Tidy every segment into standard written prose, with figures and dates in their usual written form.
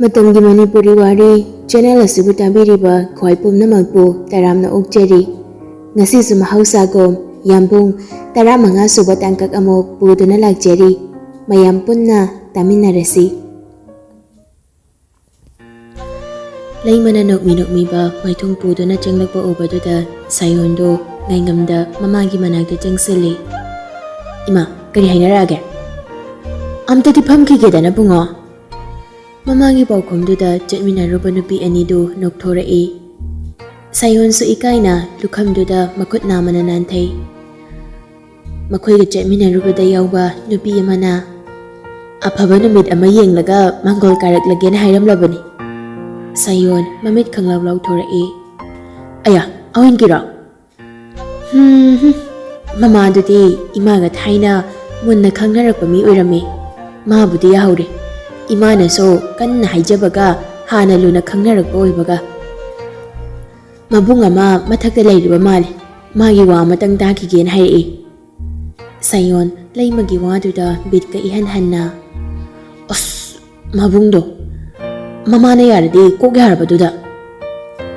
Matamgi Manipuri Wari channel asibu tabiriba khoi pumnamakpu taramna okjeri ngasi su mahausagom Yambung taramanga suba tangkak amok puduna lakjeri mayam punna taminarasi Laimana nokmi ba maithung puduna changlakpa obaduda sayondo ngaingamda mamagi manakta changsili Ima kari hainarage Amta di phamkigedana bungo Mamagi paukomduda chatminaruba nupi anidu nokthorei Sayonsu ikaina lukhamduda makut namana nanthai Makhoiga chatminarubada yauba nupi amana Aphaba numit ama yenglaga mangol karaklagena hairamlabani Sayon mamit khanglawlaw thorei Aya awin kira Mama dudi imaga thaina munna khangnarakpa mi oirami Mabudi yahaure Imana so kanna haijabaga hana luna khangnarakpa oibaga Mabung ama mathakta leiriba male magi wa matang takigen hairei Sayon laimagi waduda bitka ihan hanna Os mabungdo Mamana yaradi kok yarbaduda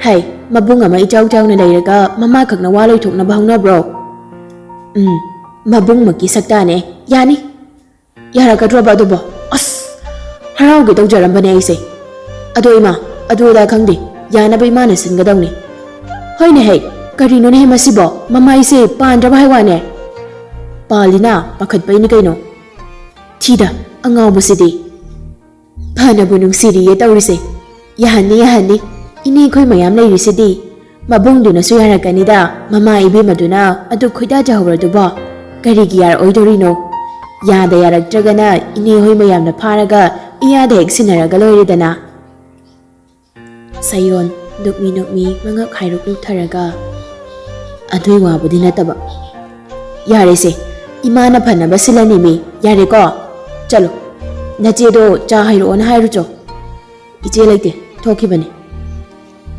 Hai mabung ama ichaw na leiraga mama khakna waloi thokna bahawna bro Mabung maki saktane yani Yarakadroba adubo As Harauge tawjarambane aise Ado ima aduda khangde yanaba imana singadawni Hoine hei karino ne masibo mama ise pandraba haiwane Palina pakhatpaini kaino Thida angawbusidi Phanabu nungsiriye tawrise Yahani ini khoi mayam leirisidi Mabungduna su yarakanida mama ibemaduna adu khoida jahawraduba karigi yar oidorino Yada yaraktragana ini hoi mayamna pharaga iyada hek sinaraga loiridana Sayon nukmi mangak hairuk lutharaga Adui wabudi nataba Yarese imana phanaba silanimi yare ko chalo nachedo cha hairu on hairu cho Ije laite thokibane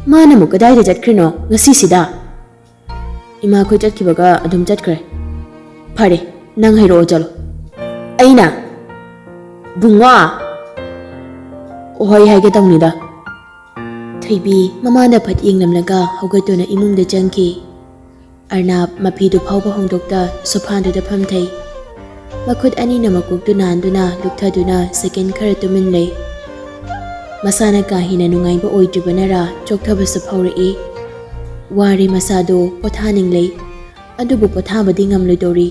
Mana mu kadai da jatkrino ngasi sida Ima khoi jatkibaga adum jatkre Phare nang hairu chalo Aina Bunga Ohoi haige tawnida Thaibi mamana phat yenglamlaga haugatuna imungda changki Arnab mapidu phawba hongdokta sophanduda phamthai Makhut anina makuktu nanduna lukthaduna second khara tumin lei Masana kahina nungaiba oidribanara chokthaba saphawrei Wari masado pothaning lei Adubu pothabadi ngamlodori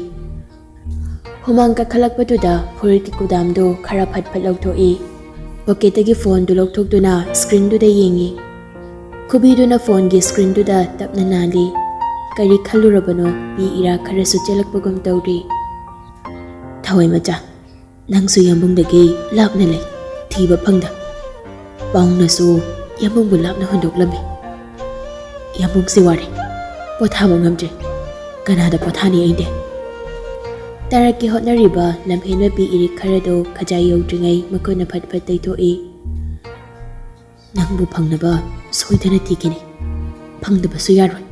Humang kakhalakpatuda phuriti kudamdo khara phatphat lauthoi Pocketagi phone du lokthokduna screen du da yengi Khubiduna phone gi screen du da tapna nali Kari khalurabano bi ira kharasu chelakpagum tawri Thawai macha nangsu Yambung dagi lapna le thiba phangda Paungna su Yambung bu lapna hondoklami Yambung si wari pothaba ngamje kanada pothani ainde Taraki hotnariba lamhenwa bi iri kharado khajai yodringai makona phatphat taithoi Nangbu phangnaba soidana tikini Phangnaba su yaroi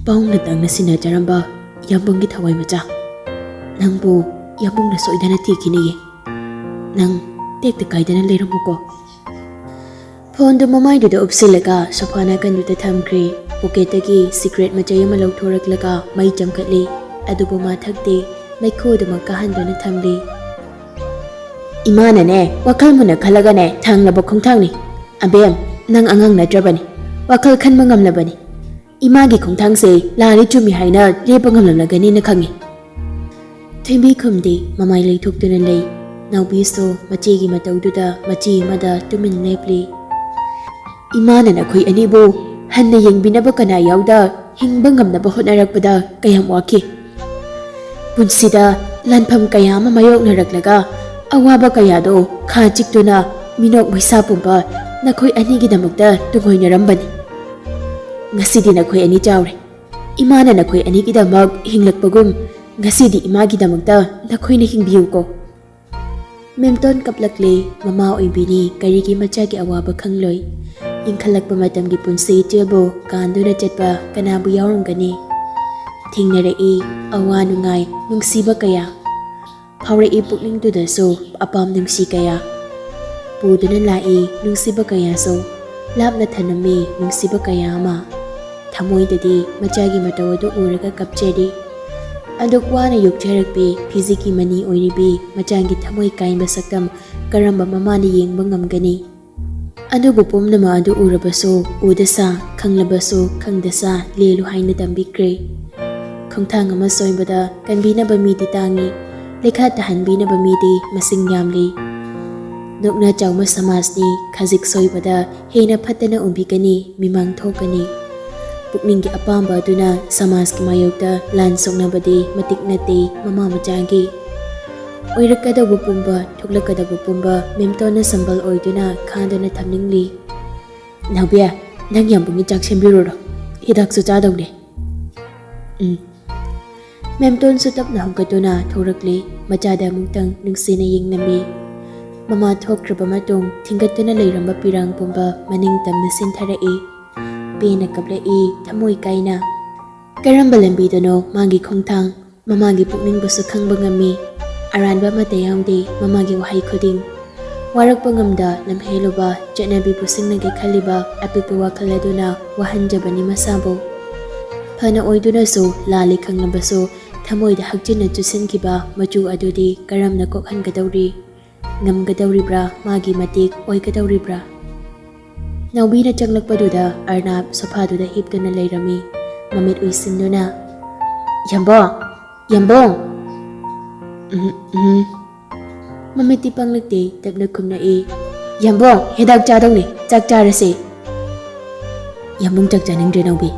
Paungna tangna sinajaramba Yambunggi thawai macha Nangbu Yambungna soidana tikini ye Nang tekta kaidana leiramuko Phone mamaidu da upsilaga sofana kanduta thamkri pocketagi secret machayama lauthораklaga mai chamkhatli adubu ma thakte Maikhodama kahanduna thamli Imana ne wakal muna khalaga ne thanglaba khongthangni Abem nang angang nadrabani wakal khanma ngamlabani Imagi khongthangse lari chumi haina lepa ngamlamlagani na khangi Thimbi khumdi mamai leithokduna lei Naubiso machigi matawduda machi mada tumin lepli Imana na khoi anibu hanna yengbinaba kana yauda hingba ngamnaba hotnarakpada kayam waki Punsida lanpham kaya ama mayoknaraklaga awaba kayado kha chiktuna minok maisa pumba nakhoi anigidamakta tungoinarambani Ngasidi nakhoi ani chawre Imana nakhoi anigidamak hinglakpagum ngasidi imagidamakta nakhoina hingbiyuko Memton kaplakle mama oibini karigi machagi awaba khangloi Ingkhalakpa matamgi punsi tilbo kanduna chatpa kanabu yawrangani Thingnarei awa nungai nungsiba kaya Phawrei pukningdudasu apam nungsi kaya ꯄꯨꯗꯨꯅ ꯂꯥꯛꯏ ꯅꯨꯡꯁꯤꯕ ꯀꯌꯥꯁꯨ ꯂꯥꯞꯅ ꯊꯅꯝꯃꯤ ꯅꯨꯡꯁꯤꯕ ꯀꯌꯥ ꯑꯃ ꯊꯃꯣꯏꯗꯗꯤ ꯃꯆꯥꯒꯤ ꯃꯇꯧ ꯑꯗꯨ ꯎꯔꯒ ꯀꯞꯆꯔꯤ ꯑꯗꯨꯛ ꯋꯥꯅ ꯌꯣꯛꯆꯔꯛꯄꯤ ꯐꯤꯖꯤꯛꯀꯤ ꯃꯅꯤ ꯑꯣꯏꯔꯤꯕꯤ ꯃꯆꯥꯒꯤ ꯊꯃꯣꯏ ꯀꯥꯏꯕ ꯁꯛꯇꯝ ꯀꯔꯝꯕ ꯃꯃꯥꯅ ꯌꯦꯡꯕ ꯉꯝꯒꯅꯤ ꯑꯗꯨꯕꯨ ꯄꯨꯝꯅꯃꯛ ꯑꯗꯨ ꯎꯔꯕꯁꯨ ꯎꯗꯁꯥ ꯈꯪꯂꯕꯁꯨ ꯈꯪꯗꯁꯥ ꯂꯦꯜꯂꯨ ꯍꯥꯏꯅ ꯇꯝꯕꯤꯈ꯭ꯔꯦ ꯈꯣꯡꯊꯥꯡ ꯑꯃ ꯁꯣꯏꯕꯗ ꯀꯟꯕꯤꯅꯕ ꯃꯤꯗꯤ ꯇꯥꯡꯉꯤ ꯂꯩꯈꯥ ꯇꯥꯍꯟꯕꯤꯅꯕ ꯃꯤꯗꯤ ꯃꯁꯤꯡ ꯌꯥꯝꯂꯤ ꯅꯣꯛꯅ ꯆꯥꯎꯕ ꯁꯃꯥꯖꯅꯤ ꯈꯖꯤꯛ ꯁꯣꯏꯕꯗ ꯍꯦꯟꯅ ꯐꯠꯇꯅ ꯎꯕꯤꯒꯅꯤ ꯃꯤꯃꯥꯡ ꯊꯣꯛꯀꯅꯤ ꯄꯨꯛꯅꯤꯡꯒꯤ ꯑꯄꯥꯝꯕ ꯑꯗꯨꯅ ꯁꯃꯥꯖꯀꯤ ꯃꯥꯌꯣꯛꯇ ꯂꯥꯟ ꯁꯣꯛꯅꯕꯗꯤ ꯃꯇꯤꯛ ꯅꯠꯇꯦ ꯃꯃꯥ ꯃꯆꯥꯒꯤ ꯑꯣꯏꯔꯛꯀꯗꯧꯕ ꯄꯨꯝꯕ ꯊꯣꯛꯂꯛꯀꯗꯧꯕ ꯄꯨꯝꯕ ꯃꯦꯝꯇꯣꯟꯅ ꯁꯝꯕꯜ ꯑꯣꯏꯗꯨꯅ ꯈꯥꯗꯨꯅ ꯊꯝꯅꯤꯡꯂꯤ ꯅꯥꯎꯕꯤ ꯅꯪ ꯌꯥꯝꯕꯨꯡꯒꯤ ꯆꯥꯛ ꯁꯦꯝꯕꯤꯔꯨꯔꯣ ꯍꯤꯗꯥꯛꯁꯨ ꯆꯥꯗꯧꯅꯦ ꯃꯦꯝꯇꯣꯟꯁꯨ ꯇꯞꯅ ꯍꯧꯒꯠꯇꯨꯅ ꯊꯣꯔꯛꯂꯤ ꯃꯆꯥꯗ ꯑꯃꯨꯛꯇꯪ ꯅꯨꯡꯁꯤꯅ ꯌꯦꯡꯂꯝꯃꯤ ꯃꯃꯥ ꯊꯣꯛꯈ꯭ꯔꯕ ꯃꯇꯨꯡ ꯊꯤꯡꯒꯠꯇꯨꯅ ꯂꯩꯔꯝꯕ ꯄꯤꯔꯥꯡ ꯄꯨꯝꯕ ꯃꯅꯤꯡ ꯇꯝꯅ ꯁꯤꯟꯊꯔꯛꯏ ꯄꯦꯟꯅ ꯀꯞꯂꯛꯏ ꯊꯃꯣꯏ ꯀꯥꯏꯅ ꯀꯔꯝꯕ ꯂꯝꯕꯤꯗꯅꯣ ꯃꯥꯒꯤ ꯈꯣꯡꯊꯥꯡ ꯃꯃꯥꯒꯤ ꯄꯨꯛꯅꯤꯡꯕꯨꯁꯨ ꯈꯪꯕ ꯉꯝꯃꯤ ꯑꯔꯥꯟꯕ ꯑꯃꯠꯇ ꯌꯥꯎꯗꯦ ꯃꯃꯥꯒꯤ ꯋꯥꯍꯩ ꯈꯨꯗꯤꯡ ꯋꯥꯔꯛꯄ ꯉꯝꯗ ꯂꯝꯍꯦꯜꯂꯨꯕ ꯆꯠꯅꯕꯤꯕꯨ ꯁꯤꯡꯅꯒꯦ ꯈꯜꯂꯤꯕ ꯑꯄꯤꯛꯄ ꯋꯥꯈꯜ ꯑꯗꯨꯅ ꯋꯥꯍꯟꯖꯕꯅꯤ ꯃꯁꯥꯕꯨ ꯐꯅ ꯑꯣꯏꯗꯨꯅꯁꯨ ꯂꯥꯜꯂꯤ ꯈꯪꯂꯕꯁꯨ ꯊꯃꯣꯏꯗ ꯍꯛꯆꯤꯟꯅ ꯆꯨꯁꯤꯟꯈꯤꯕ ꯃꯆꯨ ꯑꯗꯨꯗꯤ ꯀꯔꯝꯅ ꯀꯣꯛꯍꯟꯒꯗꯧꯔꯤ ꯉꯝꯒꯗꯧꯔꯤꯕ꯭ꯔꯥ ꯃꯥꯒꯤ ꯃꯇꯤꯛ ꯑꯣꯏꯒꯗꯧꯔꯤꯕ꯭ꯔꯥ ꯅꯥꯎꯕꯤꯅ ꯆꯪꯂꯛꯄꯗꯨꯗ ꯑꯔꯅꯥꯞ ꯁꯣꯐꯥꯗꯨꯗ ꯍꯤꯞꯇꯨꯅ ꯂꯩꯔꯝꯃꯤ ꯃꯃꯤꯠ ꯎꯏꯁꯤꯟꯗꯨꯅ ꯌꯥꯝꯕꯣꯡ ꯌꯥꯝꯕꯣꯡ ꯃꯃꯤꯠꯇꯤ ꯄꯥꯡꯂꯛꯇꯦ ꯇꯞꯅ ꯈꯨꯝꯂꯛꯏ ꯌꯥꯝꯕꯣꯡ ꯍꯤꯗꯥꯛ ꯆꯥꯗꯧꯅꯦ ꯆꯥꯛ ꯆꯥꯔꯁꯦ ꯌꯥꯝꯕꯨꯡ ꯆꯥꯛ ꯆꯥꯅꯤꯡꯗ꯭ꯔꯦ ꯅꯥꯎꯕꯤ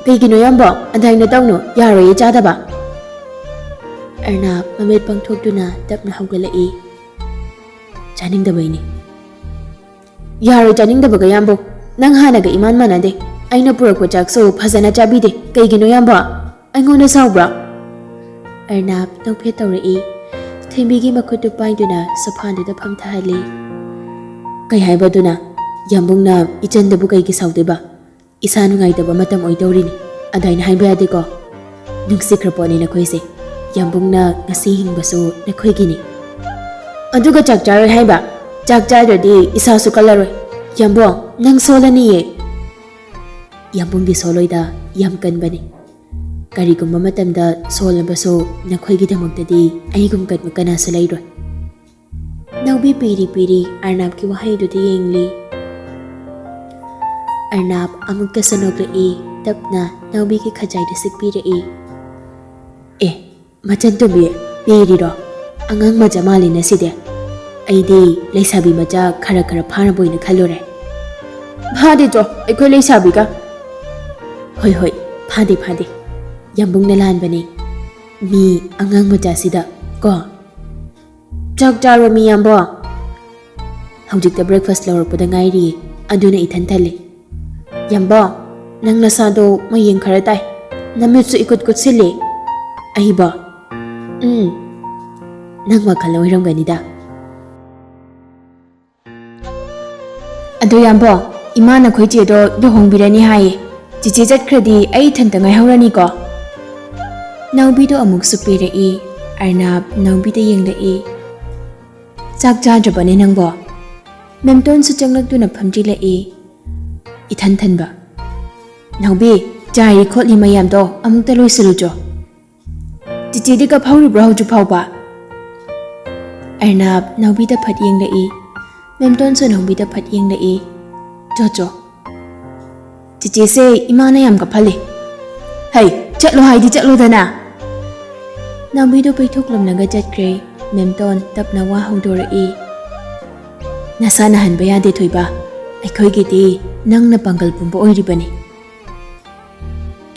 ꯀꯩꯒꯤꯅꯣ ꯌꯥꯝꯕꯣꯡ ꯑꯗꯥꯏꯅ ꯇꯧꯅꯨ ꯌꯥꯔꯣꯏꯌꯦ ꯆꯥꯗꯕ ꯑꯔꯅꯥꯞ ꯃꯃꯤꯠ ꯄꯥꯡꯊꯣꯛꯇꯨꯅ ꯇꯞꯅ ꯍꯧꯒꯠꯂꯛꯏ ꯆꯥꯅꯤꯡꯗꯕꯩꯅꯤ ꯌꯥꯔꯣꯏ ꯆꯥꯅꯤꯡꯗꯕꯒ ꯌꯥꯝꯕꯣꯡ ꯅꯪ ꯍꯥꯟꯅꯒ ꯏꯃꯥꯟ ꯃꯥꯟꯅꯗꯦ ꯑꯩꯅ ꯄꯨꯔꯛꯄ ꯆꯥꯛꯁꯨ ꯐꯖꯅ ꯆꯥꯕꯤꯗꯦ ꯀꯩꯒꯤꯅꯣ ꯌꯥꯝꯕꯣꯡ ꯑꯩꯉꯣꯟꯗ ꯁꯥꯎꯕ꯭ꯔꯥ ꯑꯔꯅꯥꯞ ꯅꯣꯛꯐꯦꯠ ꯇꯧꯔꯛꯏ ꯊꯣꯏꯕꯤꯒꯤ ꯃꯈꯨꯠꯇꯨ ꯄꯥꯏꯗꯨꯅ ꯁꯣꯐꯥꯗꯨꯗ ꯐꯝꯊꯍꯜꯂꯤ ꯀꯩ ꯍꯥꯏꯕꯗꯨꯅ ꯌꯥꯝꯕꯨꯡꯅ ꯏꯆꯟꯗꯕꯨ ꯀꯩꯒꯤ ꯁꯥꯎꯗꯣꯏꯕ ꯏꯁꯥ ꯅꯨꯡꯉꯥꯏꯇꯕ ꯃꯇꯝ ꯑꯣꯏꯗꯧꯔꯤꯅꯤ ꯑꯗꯥꯏꯅ ꯍꯥꯏꯕ ꯌꯥꯗꯦꯀꯣ ꯅꯨꯡꯁꯤꯈ꯭ꯔ ꯄꯣꯠꯅꯤ ꯅꯈꯣꯏꯁꯦ ꯌꯥꯝꯕꯨꯡꯅ ꯉꯁꯤ ꯍꯤꯡꯕꯁꯨ ꯅꯈꯣꯏꯒꯤꯅꯤ ꯑꯗꯨꯒ ꯆꯥꯛ ꯆꯥꯔꯣꯏ ꯍꯥꯏꯕ ꯆꯥꯛ ꯆꯥꯗ꯭ꯔꯗꯤ ꯏꯁꯥꯁꯨ ꯀꯜꯂꯔꯣꯏ ꯌꯥꯝꯕꯣꯡ ꯅꯪ ꯁꯣꯜꯂꯅꯤꯌꯦ ꯌꯥꯝꯕꯨꯡꯗꯤ ꯁꯣꯜꯂꯣꯏꯗ ꯌꯥꯝ ꯀꯟꯕꯅꯤ ꯀꯔꯤꯒꯨꯝꯕ ꯃꯇꯝꯗ ꯁꯣꯜꯂꯕꯁꯨ ꯅꯈꯣꯏꯒꯤꯗꯃꯛꯇꯗꯤ ꯑꯩꯒꯨꯝ ꯀꯟꯕ ꯀꯅꯥꯁꯨ ꯂꯩꯔꯣꯏ ꯅꯥꯎꯕꯤ ꯄꯤꯔꯤ ꯄꯤꯔꯤ ꯑꯔꯅꯥꯞꯀꯤ ꯋꯥꯍꯩꯗꯨꯗ ꯌꯦꯡꯂꯤ ꯑꯔꯅꯥꯞ ꯑꯃꯨꯛꯇꯁꯨ ꯅꯣꯛꯂꯛꯏ ꯇꯞꯅ ꯅꯥꯎꯕꯤꯒꯤ ꯈꯖꯥꯏꯗ ꯁꯤꯛꯄꯤꯔꯛꯏ ꯑꯦ ꯃꯆꯟ ꯇꯨꯝꯕꯤ ꯄꯤꯔꯤꯔꯣ ꯑꯉꯥꯡ ꯃꯆꯥ ꯃꯥꯜꯂꯤꯅ ꯁꯤꯗꯤ ꯑꯩꯗꯤ ꯂꯩꯁꯥꯕꯤ ꯃꯆꯥ ꯈꯔ ꯐꯥꯔꯕꯣꯏꯅ ꯈꯜꯂꯨꯔꯦ ꯐꯥꯗꯦꯆꯣ ꯑꯩꯈꯣꯏ ꯂꯩꯁꯥꯕꯤꯒ ꯍꯣꯏ ꯐꯥꯗꯦ ꯌꯥꯝꯕꯨꯡꯅ ꯂꯥꯟꯕꯅꯤ ꯃꯤ ꯑꯉꯥꯡ ꯃꯆꯥꯁꯤꯗ ꯀꯣ ꯆꯥꯛ ꯆꯥꯔꯣ ꯃꯤ ꯌꯥꯝꯕꯣꯡ ꯍꯧꯖꯤꯛꯇ ꯕ꯭ꯔꯦꯛꯐꯥꯁט ꯂꯧꯔꯛꯄꯗ ꯉꯥꯏꯔꯤꯌꯦ ꯑꯗꯨꯅ ꯏꯊꯟ ꯊꯜꯂꯤ ꯌꯥꯝꯕꯣꯡ ꯅꯪ ꯅꯁꯥꯗꯣ ꯃꯌꯦꯡ ꯈꯔ ꯇꯥꯏ ꯅꯃꯤꯠꯁꯨ ꯏꯀꯨꯠ ꯀꯨꯠꯁꯤꯜꯂꯤ ꯑꯩꯕꯣ ꯅꯪ ꯋꯥꯈꯜ ꯑꯣꯏꯔꯝꯒꯅꯤꯗ ꯑꯗꯣ ꯌꯥꯝꯕꯣꯡ ꯏꯃꯥ ꯅꯈꯣꯏ ꯆꯦꯗꯣ ꯂꯨꯍꯣꯡꯕꯤꯔꯅꯤ ꯍꯥꯏꯌꯦ ꯆꯤꯆꯦ ꯆꯠꯈ꯭ꯔꯗꯤ ꯑꯩ ꯏꯊꯟꯇ ꯉꯥꯏꯍꯧꯔꯅꯤꯀꯣ ꯅꯥꯎꯕꯤꯗꯣ ꯑꯃꯨꯛꯁꯨ ꯄꯤꯔꯛꯏ ꯑꯔꯅꯥꯞ ꯅꯥꯎꯕꯤꯗ ꯌꯦꯡꯂꯛꯏ ꯆꯥꯛ ꯆꯥꯗ꯭ꯔꯕꯅꯦ ꯅꯪꯕꯣ ꯃꯦꯝꯇꯣꯟꯁꯨ ꯆꯪꯂꯛꯇꯨꯅ ꯐꯝꯖꯤꯜꯂꯛꯏ ꯏꯊꯟ ꯊꯟꯕ ꯅꯥꯎꯕꯤ ꯆꯥꯏꯔꯤ ꯈꯣꯠꯂꯤ ꯃꯌꯥꯝꯗꯣ ꯑꯃꯨꯛꯇ ꯂꯣꯏꯁꯤꯜꯂꯨꯆꯣ ꯆꯤꯆꯦꯗꯤ ꯀꯞꯍꯧꯔꯤꯕ꯭ꯔꯣ ꯍꯧꯖꯤꯛ ꯐꯥꯎꯕ ꯑꯔꯅꯥꯞ ꯅꯥꯎꯕꯤꯗ ꯐꯠ ꯌꯦꯡꯂꯛꯏ ꯃꯦꯝꯇꯣꯟꯁꯨ ꯅꯥꯎꯕꯤꯗ ꯐꯠ ꯌꯦꯡꯂꯛꯏ ꯆꯣ ꯆꯤꯆꯦꯁꯦ ꯏꯃꯥꯅ ꯌꯥꯝ ꯀꯞꯍꯜꯂꯤ ꯍꯩ ꯆꯠꯂꯣ ꯍꯥꯏꯗꯤ ꯆꯠꯂꯣꯗꯅ ꯅꯥꯎꯕꯤꯗꯣ ꯄꯩꯊꯣꯛꯂꯝꯂꯒ ꯆꯠꯈ꯭ꯔꯦ ꯃꯦꯝꯇꯣꯟ ꯇꯞꯅ ꯋꯥ ꯍꯧꯗꯣꯔꯛꯏ ꯅꯁꯥ ꯅꯥꯍꯟꯕ ꯌꯥꯗꯦ ꯊꯣꯏꯕ ꯑꯩꯈꯣꯏꯒꯤꯗꯤ ꯅꯪꯅ ꯄꯥꯡꯒꯜ ꯄꯨꯝꯕ ꯑꯣꯏꯔꯤꯕꯅꯤ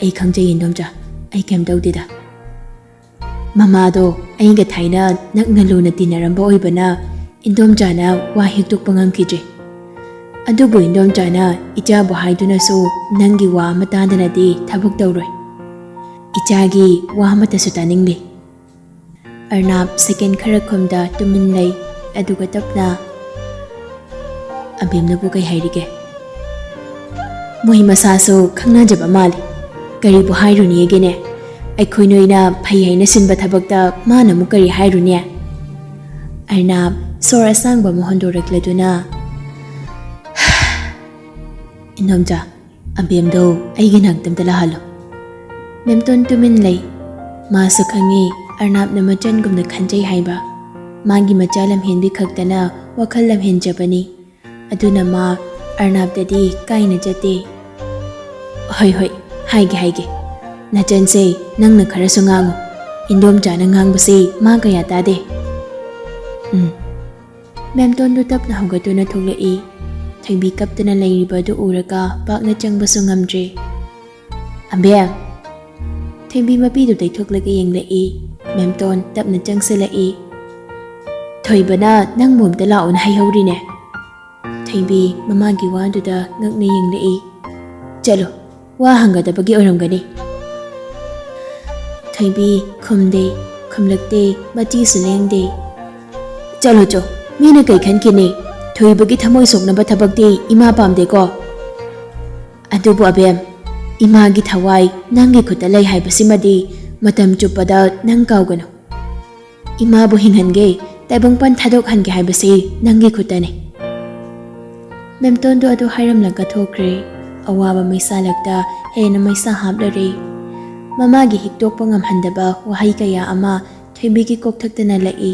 ꯑꯩ ꯈꯪꯖꯩ ꯏꯟꯗꯣꯝꯆꯥ ꯑꯩ ꯀꯩꯝ ꯇꯧꯗꯦꯗ ꯃꯃꯥꯗꯣ ꯑꯩꯒ ꯊꯥꯏꯅ ꯅꯛꯅ ꯂꯨꯅ ꯇꯤꯟꯅꯔꯝꯕ ꯑꯣꯏꯕꯅ ꯏꯟꯗꯣꯝꯆꯥꯅ ꯋꯥ ꯍꯦꯛꯇꯣꯛꯄ ꯉꯝꯈꯤꯗ꯭ꯔꯦ ꯑꯗꯨꯕꯨ ꯏꯟꯗꯣꯝꯆꯥꯅ ꯏꯆꯥꯕꯨ ꯍꯥꯏꯗꯨꯅꯁꯨ ꯅꯪꯒꯤ ꯋꯥ ꯑꯃ ꯇꯥꯗꯅꯗꯤ ꯊꯕꯛ ꯇꯧꯔꯣꯏ ꯏꯆꯥꯒꯤ ꯋꯥ ꯑꯃꯠꯇꯁꯨ ꯇꯥꯅꯤꯡꯂꯤ ꯑꯔꯅꯥꯞ ꯁꯦꯀꯦꯟ ꯈꯔ ꯈꯨꯝꯗ ꯇꯨꯃꯤꯟ ꯂꯩ ꯑꯗꯨꯒ ꯇꯞꯅ ꯑꯕꯦꯝꯅꯕꯨ ꯀꯩ ꯍꯥꯏꯔꯤꯒꯦ ꯃꯣꯏ ꯃꯁꯥꯁꯨ ꯈꯪꯅꯖꯕ ꯃꯥꯜꯂꯤ ꯀꯔꯤꯕꯨ ꯍꯥꯏꯔꯨꯅꯤꯒꯦꯅꯦ ꯑꯩꯈꯣꯏ ꯅꯣꯏꯅ ꯐꯩ ꯍꯥꯏꯅ ꯁꯤꯟꯕ ꯊꯕꯛꯇ ꯃꯥꯅ ꯑꯃꯨꯛ ꯀꯔꯤ ꯍꯥꯏꯔꯨꯅꯦ ꯑꯔꯅꯥꯞ ꯁꯣꯔ ꯑꯁꯥꯡꯕ ꯑꯃ ꯍꯣꯟꯗꯣꯔꯛꯂꯗꯨꯅ ꯏꯅꯣꯝꯆꯥ ꯑꯕꯦꯝꯗꯣ ꯑꯩꯒꯤ ꯅꯥꯛꯇꯝꯇ ꯂꯥꯛꯍꯜꯂꯣ ꯃꯦꯝꯇꯣꯟ ꯇꯨꯃꯤꯟ ꯂꯩ ꯃꯥꯁꯨ ꯈꯪꯉꯤ ꯑꯔꯅꯥꯞꯅ ꯃꯆꯟꯒꯨꯝꯅ ꯈꯟꯖꯩ ꯍꯥꯏꯕ ꯃꯥꯒꯤ ꯃꯆꯥ ꯂꯝꯍꯦꯟꯕꯤ ꯈꯛꯇꯅ ꯋꯥꯈꯜ ꯂꯝꯍꯦꯟꯖꯕꯅꯤ ꯑꯗꯨꯅ ꯃꯥ ꯑꯔꯅꯥꯞꯇꯗꯤ ꯀꯥꯏꯅ ꯆꯠꯇꯦ ꯍꯣꯏ ꯍꯣꯏ ꯍꯥꯏꯒꯦ ꯅꯆꯟꯁꯦ ꯅꯪꯅ ꯈꯔꯁꯨ ꯉꯥꯡꯉꯨ ꯏꯟꯗꯣꯝꯆꯥꯅ ꯉꯥꯡꯕꯁꯦ ꯃꯥ ꯀꯌꯥ ꯇꯥꯗꯦ ꯃꯦꯝꯇꯣꯟꯗꯨ ꯇꯞꯅ ꯍꯧꯒꯠꯇꯨꯅ ꯊꯣꯛꯂꯛꯏ ꯊꯣꯏꯕꯤ ꯀꯞꯇꯨꯅ ꯂꯩꯔꯤꯕ ꯑꯗꯨ ꯎꯔꯒ ꯄꯥꯛꯅ ꯆꯪꯕꯁꯨ ꯉꯝꯗ꯭ꯔꯦ ꯑꯕꯦꯝ ꯊꯣꯏꯕꯤ ꯃꯄꯤꯗꯨ ꯇꯩꯊꯣꯛꯂꯒ ꯌꯦꯡꯂꯛꯏ ꯃꯦꯝꯇꯣꯟ ꯇꯞꯅ ꯆꯪꯁꯤꯜꯂꯛꯏ ꯊꯣꯏꯕꯅ ꯅꯪꯕꯨ ꯑꯝꯇ ꯂꯥꯛꯑꯣꯅ ꯍꯥꯏꯍꯧꯔꯤꯅꯦ ꯊꯣꯏꯕꯤ ꯃꯃꯥꯒꯤ ꯋꯥꯗꯨꯗ ꯉꯛꯅ ꯌꯦꯡꯂꯛꯏ ꯆꯠꯂꯣ ꯋꯥ ꯍꯪꯒꯗꯕꯒꯤ ꯑꯣꯏꯔꯝꯒꯅꯤ ꯊꯣꯏꯕꯤ ꯈꯨꯝꯗꯦ ꯈꯨꯝꯂꯛꯇꯦ ꯃꯆꯤꯁꯨ ꯂꯦꯡꯗꯦ ꯆꯠꯂꯣ ꯆꯣ ꯃꯤꯅ ꯀꯩ ꯈꯟꯈꯤꯅꯤ ꯊꯣꯏꯕꯒꯤ ꯊꯃꯣꯏ ꯁꯣꯛꯅꯕ ꯊꯕꯛꯇꯤ ꯏꯃꯥ ꯄꯥꯝꯗꯦꯀꯣ ꯑꯗꯨꯕꯨ ꯑꯕꯦꯝ ꯏꯃꯥꯒꯤ ꯊꯋꯥꯏ ꯅꯪꯒꯤ ꯈꯨꯠꯇ ꯂꯩ ꯍꯥꯏꯕꯁꯤꯃꯗꯤ ꯃꯇꯝ ꯆꯨꯞꯄꯗ ꯅꯪ ꯀꯥꯎꯒꯅꯨ ꯏꯃꯥꯕꯨ ꯍꯤꯡꯍꯟꯒꯦ ꯇꯥꯏꯕꯪꯄꯥꯟ ꯊꯥꯗꯣꯛꯍꯟꯒꯦ ꯍꯥꯏꯕꯁꯤ ꯅꯪꯒꯤ ꯈꯨꯠꯇꯅꯤ ꯃꯦꯝꯇꯣꯟꯗꯣ ꯑꯗꯨ ꯍꯥꯏꯔꯝꯂꯒ ꯊꯣꯛꯈ꯭ꯔꯦ ꯑꯋꯥꯕ ꯃꯩꯁꯥꯂꯛꯇ ꯍꯦꯟꯅ ꯃꯩꯁꯥ ꯍꯥꯞꯂꯔꯦ ꯃꯃꯥꯒꯤ ꯍꯤꯛꯇꯣꯛꯄ ꯉꯝꯍꯟꯗꯕ ꯋꯥꯍꯩ ꯀꯌꯥ ꯑꯃ ꯊꯣꯏꯕꯤꯒꯤ ꯀꯣꯛꯊꯛꯇ ꯅꯂꯛꯏ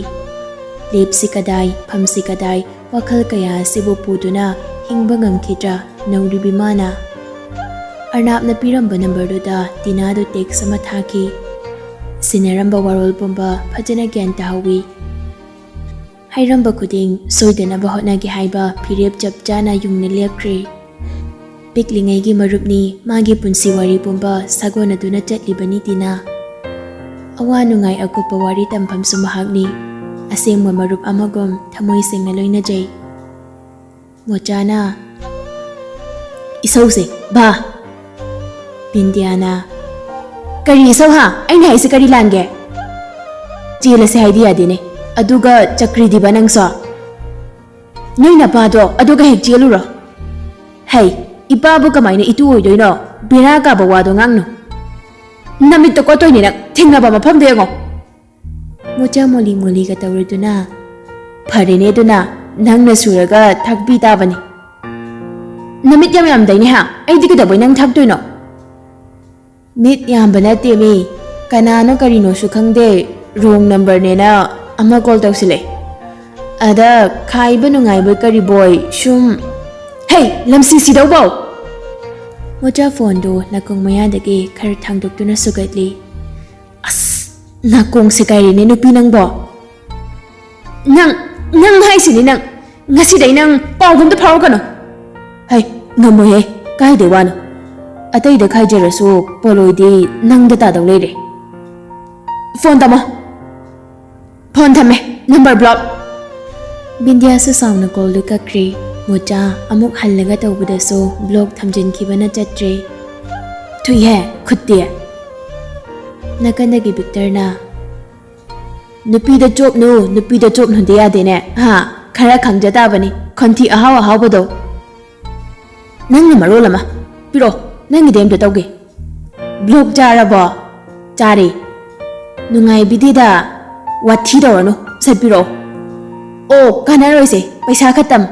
ꯂꯦꯞꯁꯤ ꯀꯗꯥꯏ ꯐꯝꯁꯤ ꯀꯗꯥꯏ ꯋꯥꯈꯜ ꯀꯌꯥ ꯑꯁꯤꯕꯨ ꯄꯨꯗꯨꯅ ꯍꯤꯡꯕ ꯉꯝꯈꯤꯗ꯭ꯔꯥ ꯅꯧꯔꯤꯕꯤ ꯃꯥꯅ ꯑꯔꯅꯥꯞꯅ ꯄꯤꯔꯝꯕ ꯅꯝꯕꯔꯗꯨꯗ ꯇꯤꯅꯥꯗꯨ ꯇꯦꯛꯁ ꯑꯃ ꯊꯥꯈꯤ ꯁꯤꯟꯅꯔꯝꯕ ꯋꯥꯔꯣꯜ ꯄꯨꯝꯕ ꯐꯖꯅ ꯒ꯭ꯌꯥꯟ ꯇꯥꯍꯧꯏ ꯍꯩꯔꯝꯕ ꯈꯨꯗꯤꯡ ꯁꯣꯏꯗꯅꯕ ꯍꯣꯠꯅꯒꯦ ꯍꯥꯏꯕ ꯐꯤꯔꯦꯞ ꯆꯞ ꯆꯥꯅ ꯌꯨꯡꯅ ꯂꯦꯞꯈ꯭ꯔꯦ ꯄꯤꯛꯂꯤꯉꯩꯒꯤ ꯃꯔꯨꯞꯅꯤ ꯃꯥꯒꯤ ꯄꯨꯟꯁꯤ ꯋꯥꯔꯤ ꯄꯨꯝꯕ ꯁꯥꯒꯣꯟꯅꯗꯨꯅ ꯆꯠꯂꯤꯕꯅꯤ ꯇꯤꯅꯥ ꯑꯋꯥ ꯅꯨꯡꯉꯥꯏ ꯑꯀꯨꯞꯄ ꯋꯥꯔꯤ ꯇꯝꯐꯝꯁꯨ ꯃꯍꯥꯛꯅꯤ ꯑꯁꯦꯡꯕ ꯃꯔꯨꯞ ꯑꯃꯒꯨꯝ ꯊꯃꯣꯏ ꯁꯦꯡꯅ ꯂꯣꯏꯅꯖꯩ ꯃꯣꯆꯥꯅ ꯏꯁꯧꯁꯦ ꯕꯥ ꯕꯤꯟꯗꯤꯌꯥꯅ ꯀꯔꯤ ꯏꯁꯧ ꯍꯥ ꯑꯩꯅ ꯍꯥꯏꯁꯦ ꯀꯔꯤ ꯂꯥꯟꯒꯦ ꯆꯦꯜꯂꯁꯦ ꯍꯥꯏꯗꯤ ꯌꯥꯗꯦꯅꯦ ꯑꯗꯨꯒ ꯆꯀ꯭ꯔꯤꯗꯤꯕ ꯅꯪꯁꯣ ꯅꯣꯏ ꯅꯄꯥꯗꯣ ꯑꯗꯨꯒ ꯍꯦꯛ ꯆꯦꯜꯂꯨꯔꯣ ꯍꯩ ꯏꯄꯥꯕꯨ ꯀꯃꯥꯏꯅ ꯏꯇꯨ ꯑꯣꯏꯗꯣꯏꯅꯣ ꯕꯦꯔꯥ ꯀꯥꯕ ꯋꯥꯗꯣ ꯉꯥꯡꯅꯨ ꯅꯃꯤꯠꯇ ꯀꯣꯠꯇꯣꯏꯅꯤ ꯅꯪ ꯊꯦꯡꯅꯕ ꯃꯐꯝꯗ ꯌꯦꯡꯉꯣ ꯃꯣꯆꯥ ꯃꯣꯂꯤ ꯃꯣꯂꯤꯒ ꯇꯧꯔꯗꯨꯅ ꯐꯔꯦꯅꯦ ꯑꯗꯨꯅ ꯅꯪꯅ ꯁꯨꯔꯒ ꯊꯥꯛꯄꯤ ꯇꯥꯕꯅꯤ ꯅꯃꯤꯠ ꯌꯥꯝ ꯌꯥꯝꯗꯩꯅꯦ ꯍꯥ ꯑꯩꯗꯤ ꯀꯩꯗꯧꯕꯩ ꯅꯪ ꯊꯥꯛꯇꯣꯏꯅꯣ ꯃꯤꯠ ꯌꯥꯝꯕ ꯅꯠꯇꯦ ꯃꯤ ꯀꯅꯥꯅꯣ ꯀꯔꯤꯅꯣꯁꯨ ꯈꯪꯗꯦ ꯔꯣꯡ ꯅꯝꯕꯔꯅꯦꯅ ꯑꯃ ꯀꯣꯜ ꯇꯧꯁꯤꯜꯂꯦ ꯑꯗ ꯈꯥꯏꯕ ꯅꯨꯡꯉꯥꯏꯕ ꯀꯔꯤ ꯕꯣꯏ ꯁꯨꯝ ꯍꯩ ꯂꯝꯁꯤ ꯁꯤꯗꯧꯕꯧ ꯃꯣꯆꯥ ꯐꯣꯟꯗꯨ ꯅꯥꯀꯣꯡ ꯃꯌꯥꯗꯒꯤ ꯈꯔ ꯊꯥꯡꯗꯣꯛꯇꯨꯅ ꯁꯨꯒꯠꯂꯤ ꯑꯁ ꯅꯥꯀꯣꯡꯁꯦ ꯀꯥꯏꯔꯦꯅꯦ ꯅꯨꯄꯤ ꯅꯪꯕꯣ ꯅꯪ ꯍꯥꯏꯁꯤꯅꯤ ꯅꯪ ꯉꯁꯤꯗꯩ ꯅꯪ ꯄꯥꯎꯒꯨꯝꯇ ꯐꯥꯎꯔꯛꯀꯅꯣ ꯍꯩ ꯉꯝꯃꯣꯏꯍꯦ ꯀꯥꯏꯗꯩ ꯋꯥꯅꯣ ꯑꯇꯩꯗ ꯈꯥꯏꯖꯔꯁꯨ ꯄꯣꯂꯣꯏꯗꯤ ꯅꯪꯗ ꯇꯥꯗꯧ ꯂꯩꯔꯦ ꯐꯣꯟ ꯇꯝꯃꯣ ꯐꯣꯟ ꯊꯝꯃꯦ ꯅꯝꯕꯔ ꯕ꯭ꯂꯣꯛ ꯕꯤꯟꯗꯤꯌꯥꯁꯨ ꯁꯥꯎꯅ ꯀꯣꯜꯗꯨ ꯀꯛꯈ꯭ꯔꯦ ꯃꯣꯆꯥ ꯑꯃꯨꯛ ꯍꯜꯂꯒ ꯇꯧꯕꯗꯁꯨ ꯕ꯭ꯂꯣꯛ ꯊꯝꯖꯤꯟꯈꯤꯕꯅ ꯆꯠꯇ꯭ꯔꯦ ꯊꯨꯏꯍꯦ ꯈꯨꯠꯇꯤ ꯅꯥꯀꯟꯗꯒꯤ ꯕꯤꯛꯇꯔꯅ ꯅꯨꯄꯤꯗ ꯆꯣꯞꯅꯨꯗꯤ ꯌꯥꯗꯦꯅꯦ ꯍꯥ ꯈꯔ ꯈꯪꯖ ꯇꯥꯕꯅꯤ ꯈꯣꯟꯊꯤ ꯑꯍꯥꯎꯕꯗꯣ ꯅꯪꯅ ꯃꯔꯣꯜ ꯑꯃ ꯄꯤꯔꯛꯑꯣ ꯅꯪꯒꯤꯗꯤ ꯑꯝꯇ ꯇꯧꯒꯦ ꯕ꯭ꯂꯣꯛ ꯆꯥꯔꯕꯣ ꯆꯥꯔꯦ ꯅꯨꯡꯉꯥꯏꯕꯤꯗꯦꯗ ꯋꯥꯊꯤ ꯇꯧꯔꯅꯨ ꯁꯠꯄꯤꯔꯛꯑꯣ ꯑꯣ ꯀꯥꯟꯅꯔꯣꯏꯁꯦ ꯄꯩꯁꯥ ꯈꯛꯇꯝ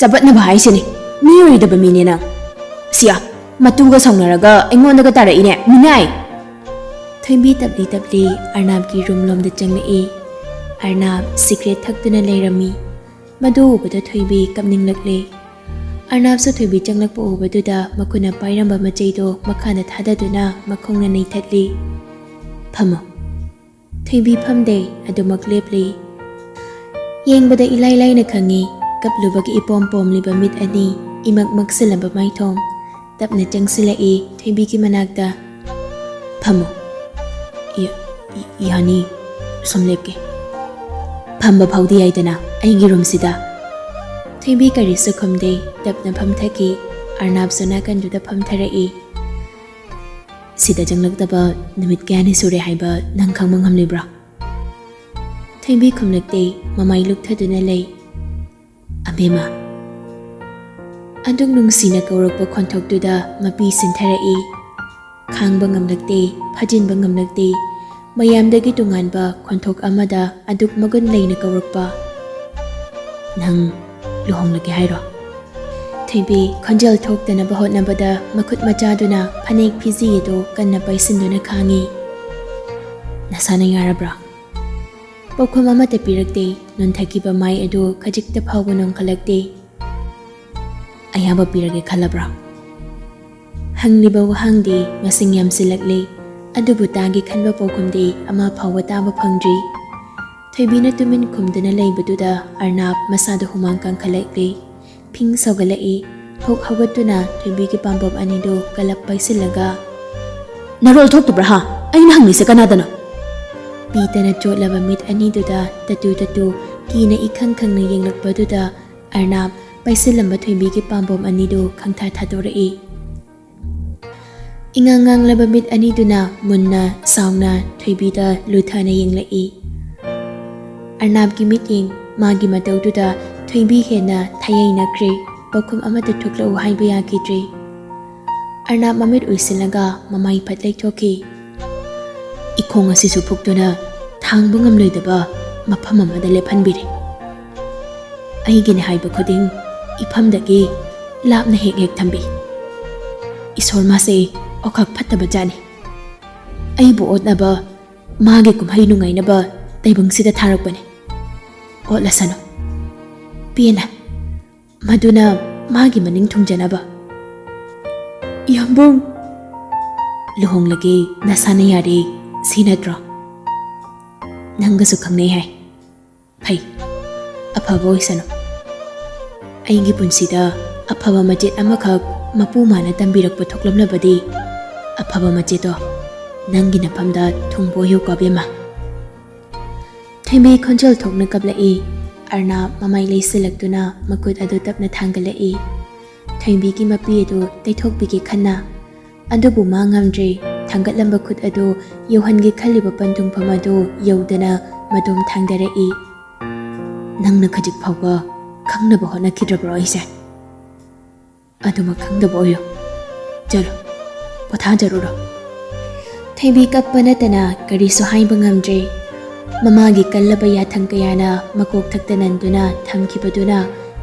ꯆꯄꯠꯅꯕ ꯍꯥꯏꯁꯤꯅꯤ ꯃꯤ ꯑꯣꯏꯗꯕ ꯃꯤꯅꯦ ꯅꯪ ꯁꯤꯌꯥ ꯃꯇꯨꯒ ꯁꯥꯎꯅꯔꯒ ꯑꯩꯉꯣꯟꯗꯒ ꯇꯥꯔꯛꯏꯅꯦ ꯃꯤꯅꯥꯏ ꯊꯣꯏꯕꯤ ꯇꯞꯂꯤ ꯇꯞꯂꯤ ꯑꯔꯅꯥꯞꯀꯤ ꯔꯨꯝꯂꯣꯝꯗ ꯆꯪꯂꯛꯏ ꯑꯔꯅꯥꯞ ꯁꯤꯒ꯭ꯔꯦꯠ ꯊꯛꯇꯨꯅ ꯂꯩꯔꯝꯃꯤ ꯃꯗꯨ ꯎꯕꯗ ꯊꯣꯏꯕꯤ ꯀꯞꯅꯤꯡꯂꯛꯂꯦ ꯑꯔꯅꯥꯞꯁꯨ ꯊꯣꯏꯕꯤ ꯆꯪꯂꯛꯄ ꯎꯕꯗꯨꯗ ꯃꯈꯨꯠꯅ ꯄꯥꯏꯔꯝꯕ ꯃꯆꯩꯗꯣ ꯃꯈꯥꯗ ꯊꯥꯗꯗꯨꯅ ꯃꯈꯣꯡꯅ ꯅꯩꯊꯠꯂꯤ ꯐꯝꯃꯣ ꯊꯣꯏꯕꯤ ꯐꯝꯗꯦ ꯑꯗꯨꯃꯛ ꯂꯦꯞꯂꯤ ꯌꯦꯡꯕꯗ ꯏꯂꯥꯏ ꯂꯥꯏꯅ ꯈꯪꯉꯤ ꯀꯞꯂꯨꯕꯒꯤ ꯏꯄꯣꯝ ꯄꯣꯝꯂꯤꯕ ꯃꯤꯠ ꯑꯅꯤ ꯏꯃꯛ ꯃꯛꯁꯤꯜꯂꯕ ꯃꯥꯏꯊꯣꯡ ꯇꯞꯅ ꯆꯪꯁꯤꯜꯂꯛꯏ ꯊꯣꯏꯕꯤꯒꯤ ꯃꯅꯥꯛꯇ ꯐꯝꯃꯣ ꯌꯥꯅꯤ ꯁꯨꯝ ꯂꯦꯞꯀꯦ ꯐꯝꯕ ꯐꯥꯎꯗꯤ ꯌꯥꯏꯗꯅ ꯑꯩꯒꯤ ꯔꯨꯝꯁꯤꯗ ꯊꯣꯏꯕꯤ ꯀꯔꯤꯁꯨ ꯈꯨꯝꯗꯦ ꯇꯞꯅ ꯐꯝꯊꯈꯤ ꯑꯔꯅꯥꯞꯁꯨ ꯅꯥꯀꯟꯗꯨꯗ ꯐꯝꯊꯔꯛꯏ ꯁꯤꯗ ꯆꯪꯂꯛꯇꯕ ꯅꯨꯃꯤꯠ ꯀꯌꯥꯅꯤ ꯁꯨꯔꯦ ꯍꯥꯏꯕ ꯅꯪ ꯈꯪꯕ ꯉꯝꯂꯤꯕ꯭ꯔꯥ ꯊꯣꯏꯕꯤ ꯈꯨꯝꯂꯛꯇꯦ ꯃꯃꯥꯏ ꯂꯨꯞꯊꯗꯨꯅ ꯂꯩ ꯑꯕꯦꯝꯃ ꯑꯗꯨꯛ ꯅꯨꯡꯁꯤꯅ ꯀꯧꯔꯛꯄ ꯈꯣꯟꯊꯣꯛꯇꯨꯗ ꯃꯄꯤ ꯁꯤꯟꯊꯔꯛꯏ ꯈꯥꯡꯕ ꯉꯝꯂꯛꯇꯦ ꯐꯥꯖꯤꯟꯕ ꯉꯝꯂꯛꯇꯦ ꯃꯌꯥꯝꯗꯒꯤ ꯇꯣꯉꯥꯟꯕ ꯈꯣꯟꯊꯣꯛ ꯑꯃꯗ ꯑꯗꯨꯛ ꯃꯒꯨꯟ ꯂꯩꯅ ꯀꯧꯔꯛꯄ, "ꯅꯪ ꯂꯨꯍꯣꯡꯂꯒꯦ ꯍꯥꯏꯔꯣ?" ꯊꯣꯏꯕꯤ ꯈꯣꯟꯖꯦꯜ ꯊꯣꯛꯇꯅꯕ ꯍꯣꯠꯅꯕꯗ ꯃꯈꯨꯠ ꯃꯆꯥꯗꯨꯅ ꯐꯅꯦꯛ ꯐꯤꯖꯤ ꯑꯗꯨ ꯀꯟꯅ ꯄꯥꯏꯁꯤꯟꯗꯨꯅ ꯈꯥꯡꯉꯤ꯫ "ꯅꯁꯥꯅ ꯌꯥꯔꯕ꯭ꯔꯥ?" ꯄꯥꯎꯈꯨꯝ ꯑꯃꯠꯇ ꯄꯤꯔꯛꯇꯦ꯫ ꯅꯣꯟꯊꯈꯤꯕ ꯃꯥꯏ ꯑꯗꯨ ꯈꯖꯤꯛꯇ ꯐꯥꯎꯕ ꯅꯣꯡꯈꯠꯂꯛꯇꯦ꯫ "ꯑꯌꯥꯕ ꯄꯤꯔꯒꯦ ꯈꯜꯂꯕ꯭ꯔꯥ?" ꯍꯪꯂꯤꯕ ꯋꯥꯍꯪꯗꯤ ꯃꯁꯤꯡ ꯌꯥꯝꯁꯤꯜꯂꯛꯂꯤ, ꯑꯗꯨꯕꯨ ꯇꯥꯒꯦ ꯈꯟꯕ ꯄꯥꯎꯈꯨꯝꯗꯤ ꯑꯃ ꯐꯥꯎꯕ ꯇꯥꯕ ꯐꯪꯗ꯭ꯔꯤ꯫ ꯊꯣꯏꯕꯤꯅ ꯇꯨꯃꯤꯟ ꯈꯨꯝꯗꯨꯅ ꯂꯩꯕꯗꯨꯗ ꯑꯔꯅꯥꯞ ꯃꯁꯥꯗ ꯍꯨꯃꯥꯡ ꯀꯥꯡꯈꯠꯂꯛꯂꯤ, ꯐꯤꯡ ꯁꯧꯒꯠꯂꯛꯏ꯫ ꯊꯣꯛ ꯍꯧꯒꯠꯇꯨꯅ ꯊꯣꯏꯕꯤꯒꯤ ꯄꯥꯝꯕꯣꯝ ꯑꯅꯤꯗꯨ ꯀꯂꯞ ꯄꯥꯏꯁꯤꯜꯂꯒ, "ꯅꯔꯣꯜ ꯊꯣꯛꯇꯕ꯭ꯔꯥ ꯍꯥ? ꯑꯩꯅ ꯍꯪꯂꯤꯁꯦ ꯀꯅꯥꯗꯅꯣ?" ꯄꯤꯇꯅ ꯆꯣꯠꯂꯕ ꯃꯤꯠ ꯑꯅꯤꯗꯨꯗ ꯇꯇꯨ ꯀꯤꯅ ꯏꯈꯪ ꯈꯪꯅ ꯌꯦꯡꯂꯛꯄꯗꯨꯗ ꯑꯔꯅꯥꯞ ꯄꯥꯏꯁꯤꯜꯂꯝꯕ ꯊꯣꯏꯕꯤꯒꯤ ꯄꯥꯝꯕꯣꯝ ꯑꯅꯤꯗꯨ ꯈꯪꯊꯥ ꯊꯥꯗꯣꯔꯛꯏ꯫ ꯏꯉꯥꯡ ꯉꯥꯡꯂꯕ ꯃꯤꯠ ꯑꯅꯤꯗꯨꯅ ꯃꯨꯟꯅ ꯁꯥꯎꯅ ꯊꯣꯏꯕꯤꯗ ꯂꯨꯊꯅ ꯌꯦꯡꯂꯛꯏ꯫ ꯑꯔꯅꯥꯞꯀꯤ ꯃꯤꯠꯌꯦꯡ, ꯃꯥꯒꯤ ꯃꯇꯧꯗꯨꯗ ꯊꯣꯏꯕꯤ ꯍꯦꯟꯅ ꯊꯌꯩꯅꯈ꯭ꯔꯦ꯫ ꯄꯥꯎꯈꯨꯝ ꯑꯃꯠꯇ ꯊꯣꯛꯂꯛꯎ ꯍꯥꯏꯕ ꯌꯥꯈꯤꯗ꯭ꯔꯦ꯫ ꯑꯔꯅꯥꯞ ꯃꯃꯤꯠ ꯎꯏꯁꯤꯜꯂꯒ ꯃꯃꯥꯏ ꯐꯠ ꯂꯩꯊꯣꯛꯈꯤ꯫ "ꯏꯈꯣꯡ ꯑꯁꯤꯁꯨ ꯐꯨꯛꯇꯨꯅ ꯊꯥꯡꯕ ꯉꯝꯂꯣꯏꯗꯕ ꯃꯐꯝ ꯑꯃꯗ ꯂꯦꯞꯍꯟꯕꯤꯔꯦ꯫ ꯑꯩꯒꯤꯅꯦ ꯍꯥꯏꯕ ꯈꯨꯗꯤꯡ ꯏꯐꯝꯗꯒꯤ ꯂꯥꯞꯅ ꯍꯦꯛ ꯍꯦꯛ ꯊꯝꯕꯤ꯫ ꯏꯁꯣꯔ ꯃꯥꯁꯦ ꯑꯣꯈꯥꯛ ꯐꯠꯇꯕ ꯖꯥꯠꯅꯤ꯫ ꯑꯩꯕꯨ ꯑꯣꯠꯅꯕ, ꯃꯥꯒꯤ ꯀꯨꯝꯍꯩ ꯅꯨꯡꯉꯥꯏꯅꯕ ꯇꯥꯏꯕꯪꯁꯤꯗ ꯊꯥꯔꯛꯄꯅꯤ꯫ ꯑꯣꯠꯂꯁꯅꯨ, ꯄꯦꯟꯅ, ꯃꯗꯨꯅ ꯃꯥꯒꯤ ꯃꯅꯤꯡ ꯊꯨꯡꯖꯅꯕ." "ꯌꯥꯝꯕꯨꯡ, ꯂꯨꯍꯣꯡꯂꯒꯦ ꯅꯁꯥꯅ ꯌꯥꯔꯦ, ꯁꯤ ꯅꯠꯇ꯭ꯔꯣ? ꯅꯪꯒꯁꯨ ꯈꯪꯅꯩ ꯍꯥꯏ꯫ ꯐꯩ, ꯑꯐꯕ ꯑꯣꯏꯁꯅꯨ꯫ ꯑꯩꯒꯤ ꯄꯨꯟꯁꯤꯗ ꯑꯐꯕ ꯃꯆꯦꯠ ꯑꯃꯈꯛ ꯃꯄꯨ ꯃꯥꯅ ꯇꯝꯕꯤꯔꯛꯄ ꯊꯣꯛꯂꯝꯂꯕꯗꯤ ꯑꯐꯕ ꯃꯆꯦꯠꯇꯣ ꯅꯪꯒꯤ ꯅꯐꯝꯗ ꯊꯨꯡꯕꯣꯌꯨꯀꯣ ꯕꯦꯝꯃ." ꯊꯣꯏꯕꯤ ꯈꯣꯟꯖꯦꯜ ꯊꯣꯛꯅ ꯀꯞꯂꯛꯏ꯫ ꯑꯔꯅꯥꯞ ꯃꯃꯥꯏ ꯂꯩꯁꯤꯜꯂꯛꯇꯨꯅ ꯃꯈꯨꯠ ꯑꯗꯨ ꯇꯞꯅ ꯊꯥꯡꯒꯠꯂꯛꯏ, ꯊꯣꯏꯕꯤꯒꯤ ꯃꯄꯤ ꯑꯗꯨ ꯇꯩꯊꯣꯛꯄꯤꯒꯦ ꯈꯟꯅ, ꯑꯗꯨꯕꯨ ꯃꯥ ꯉꯝꯗ꯭ꯔꯦ꯫ ꯊꯥꯡꯒꯠꯂꯝꯕ ꯈꯨꯠ ꯑꯗꯨ ꯌꯧꯍꯟꯒꯦ ꯈꯜꯂꯤꯕ ꯄꯟꯊꯨꯡꯐꯝ ꯑꯗꯨ ꯌꯧꯗꯅ ꯃꯇꯣꯝ ꯊꯥꯡꯗꯔꯛꯏ꯫ "ꯅꯪꯅ ꯈꯖꯤꯛ ꯐꯥꯎꯕ ꯈꯪꯅꯕ ꯍꯣꯠꯅꯈꯤꯗ꯭ꯔꯕ꯭ꯔꯣ ꯑꯩꯁꯦ? ꯑꯗꯨꯃꯛ ꯈꯪꯗꯕ ꯑꯣꯏꯌꯨ꯫ ꯆꯠꯂꯣ, ꯄꯣꯊꯥꯖꯔꯨꯔꯣ." ꯊꯣꯏꯕꯤ ꯀꯞꯄ ꯅꯠꯇꯅ ꯀꯔꯤꯁꯨ ꯍꯥꯏꯕ ꯉꯝꯗ꯭ꯔꯦ꯫ ꯃꯃꯥꯒꯤ ꯀꯜꯂꯕ ꯌꯥꯊꯪ ꯀꯌꯥꯅ ꯃꯀꯣꯛ ꯊꯛꯇ ꯅꯟꯗꯨꯅ ꯊꯝꯈꯤꯕꯗꯨꯅ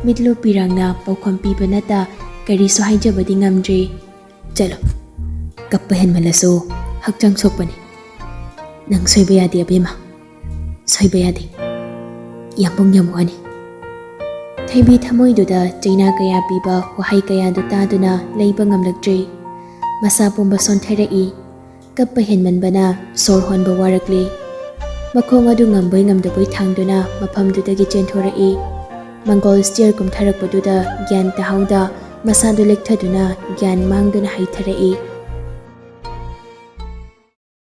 ꯃꯤꯠꯂꯨ ꯄꯤꯔꯥꯡꯅ ꯄꯥꯎꯈꯨꯝ ꯄꯤꯕ ꯅꯠꯇ ꯀꯔꯤꯁꯨ ꯍꯥꯏꯖꯕꯗꯤ ꯉꯝꯗ꯭ꯔꯦ꯫ "ꯆꯠꯂꯣ, ꯀꯞꯄ ꯍꯦꯟꯃꯜꯂꯁꯨ ꯍꯛꯆꯥꯡ ꯁꯣꯛꯄꯅꯤ꯫ ꯅꯪ ꯁꯣꯏꯕ ꯌꯥꯗꯦ ꯑꯕꯦꯝꯃ, ꯁꯣꯏꯕ ꯌꯥꯗꯦ꯫ ꯌꯥꯝꯕꯨꯡ ꯌꯥꯝ ꯋꯥꯅꯤ." ꯊꯣꯏꯕꯤ ꯊꯃꯣꯏꯗꯨꯗ ꯆꯩꯅꯥ ꯀꯌꯥ ꯄꯤꯕ ꯋꯥꯍꯩ ꯀꯌꯥꯗꯨ ꯇꯥꯗꯨꯅ ꯂꯩꯕ ꯉꯝꯂꯛꯇ꯭ꯔꯦ꯫ ꯃꯁꯥ ꯄꯨꯝꯕ ꯁꯣꯟꯊꯔꯛꯏ꯫ ꯀꯞꯄ ꯍꯦꯟꯃꯟꯕꯅ ꯁꯣꯔ ꯍꯣꯟꯕ ꯋꯥꯔꯛꯂꯤ꯫ ꯃꯈꯣꯡ ꯑꯗꯨ ꯉꯝꯕꯣꯏ ꯉꯝꯗꯕꯣꯏ ꯊꯥꯡꯗꯨꯅ ꯃꯐꯝꯗꯨꯗꯒꯤ ꯆꯦꯟꯊꯣꯔꯛꯏ꯫ ꯃꯪꯒꯣꯜ ꯁ꯭ꯇꯤꯌꯔ ꯀꯨꯝꯊꯔꯛꯄꯗꯨꯗ ꯒ꯭ꯌꯥꯟ ꯇꯥꯍꯧꯗ ꯃꯁꯥꯗꯨ ꯂꯦꯛꯊꯗꯨꯅ ꯒ꯭ꯌꯥꯟ ꯃꯥꯡꯗꯨꯅ ꯍꯩꯊꯔꯛꯏ꯫